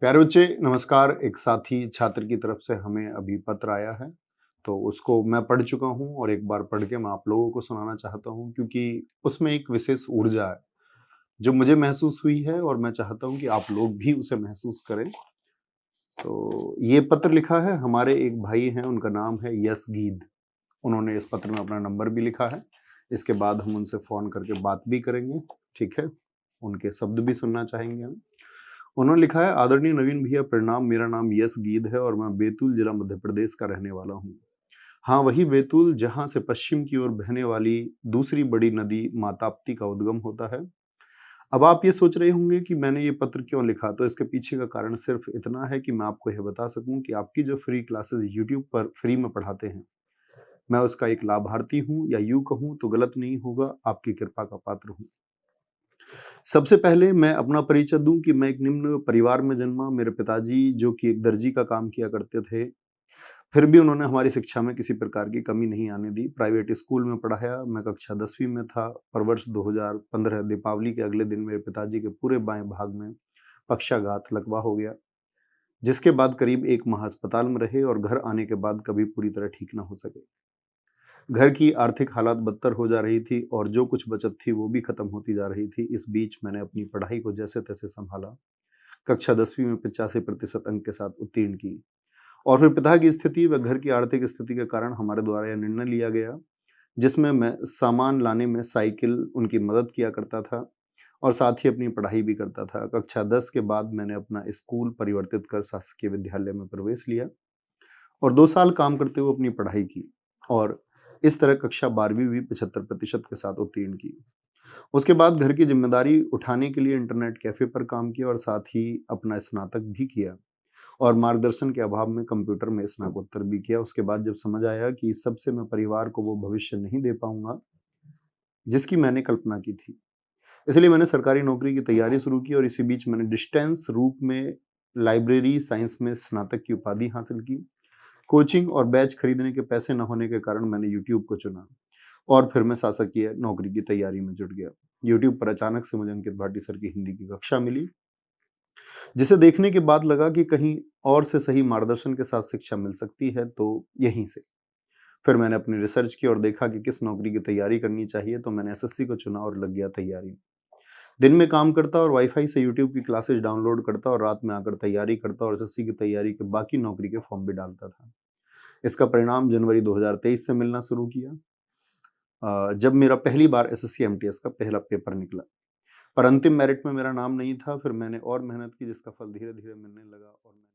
प्यारे बच्चे नमस्कार। एक साथी छात्र की तरफ से हमें अभी पत्र आया है, तो उसको मैं पढ़ चुका हूँ और एक बार पढ़ के मैं आप लोगों को सुनाना चाहता हूँ क्योंकि उसमें एक विशेष ऊर्जा है, जो मुझे महसूस हुई है और मैं चाहता हूँ कि आप लोग भी उसे महसूस करें। तो ये पत्र लिखा है हमारे एक भाई हैं, उनका नाम है यस गीद। उन्होंने इस पत्र में अपना नंबर भी लिखा है। इसके बाद हम उनसे फ़ोन करके बात भी करेंगे, ठीक है? उनके शब्द भी सुनना चाहेंगे हम। उन्होंने लिखा है, आदरणीय नवीन भैया प्रणाम, मेरा नाम यश गीध है और मैं बैतूल जिला मध्य प्रदेश का रहने वाला हूँ। हाँ, वही बैतूल जहाँ से पश्चिम की ओर बहने वाली दूसरी बड़ी नदी माँ ताप्ती का उद्गम होता है। अब आप ये सोच रहे होंगे कि मैंने ये पत्र क्यों लिखा, तो इसके पीछे का कारण सिर्फ इतना है कि मैं आपको यह बता सकूं कि आपकी जो फ्री क्लासेस यूट्यूब पर फ्री में पढ़ाते हैं, मैं उसका एक लाभार्थी हूँ, या यूँ कहूँ तो गलत नहीं होगा, आपकी कृपा का पात्र हूँ। सबसे पहले मैं अपना परिचय दूँ कि मैं एक निम्न परिवार में जन्मा। मेरे पिताजी जो कि एक दर्जी का काम किया करते थे, फिर भी उन्होंने हमारी शिक्षा में किसी प्रकार की कमी नहीं आने दी। प्राइवेट स्कूल में पढ़ाया, मैं कक्षा 10वीं में था, पर वर्ष 2015 दीपावली के अगले दिन मेरे पिताजी के पूरे बाएँ भाग में पक्षाघात लकवा हो गया, जिसके बाद करीब 1 माह अस्पताल में रहे और घर आने के बाद कभी पूरी तरह ठीक ना हो सके। घर की आर्थिक हालात बदतर हो जा रही थी और जो कुछ बचत थी वो भी खत्म होती जा रही थी। इस बीच मैंने अपनी पढ़ाई को जैसे-तैसे सँभाला। कक्षा 10वीं में 85% अंक के साथ उत्तीर्ण की और फिर पिता की स्थिति व घर की आर्थिक स्थिति के कारण हमारे द्वारा यह निर्णय लिया गया, जिसमें मैं सामान लाने में साइकिल उनकी मदद किया करता था और साथ ही अपनी पढ़ाई भी करता था। कक्षा 10 के बाद मैंने अपना स्कूल परिवर्तित कर शासकीय विद्यालय में प्रवेश लिया और 2 साल काम करते हुए अपनी पढ़ाई की और इस तरह कक्षा 12वीं भी 75% के साथ उत्तीर्ण की। उसके बाद घर की ज़िम्मेदारी उठाने के लिए इंटरनेट कैफ़े पर काम किया और साथ ही अपना स्नातक भी किया और मार्गदर्शन के अभाव में कंप्यूटर में स्नातकोत्तर भी किया। उसके बाद जब समझ आया कि इस सब से मैं परिवार को वो भविष्य नहीं दे पाऊँगा, जिसकी मैंने कल्पना की थी। इसलिए मैंने सरकारी नौकरी की तैयारी शुरू की और इसी बीच मैंने डिस्टेंस रूप में लाइब्रेरी साइंस में स्नातक की उपाधि हासिल की। कोचिंग और बैच खरीदने के पैसे न होने के कारण मैंने यूट्यूब को चुना और फिर मैं शासकीय नौकरी की तैयारी में जुट गया। यूट्यूब पर अचानक से मुझे अंकित भाटी सर की हिंदी की कक्षा मिली, जिसे देखने के बाद लगा कि कहीं और से सही मार्गदर्शन के साथ शिक्षा मिल सकती है, तो यहीं से। फिर मैंने अपनी रिसर्च की और देखा कि किस नौकरी की तैयारी करनी चाहिए, तो मैंने एसएससी को चुना और लग गया तैयारी। दिन में काम करता और वाईफाई से यूट्यूब की क्लासेस डाउनलोड करता और रात में आकर तैयारी करता और एसएससी की तैयारी के बाकी नौकरी के फॉर्म भी डालता था। इसका परिणाम जनवरी 2023 से मिलना शुरू किया, जब मेरा पहली बार एसएससी एमटीएस का पहला पेपर निकला। पर अंतिम मेरिट में मेरा नाम नहीं था। फिर मैंने और मेहनत की, जिसका फल धीरे-धीरे मिलने लगा और मैं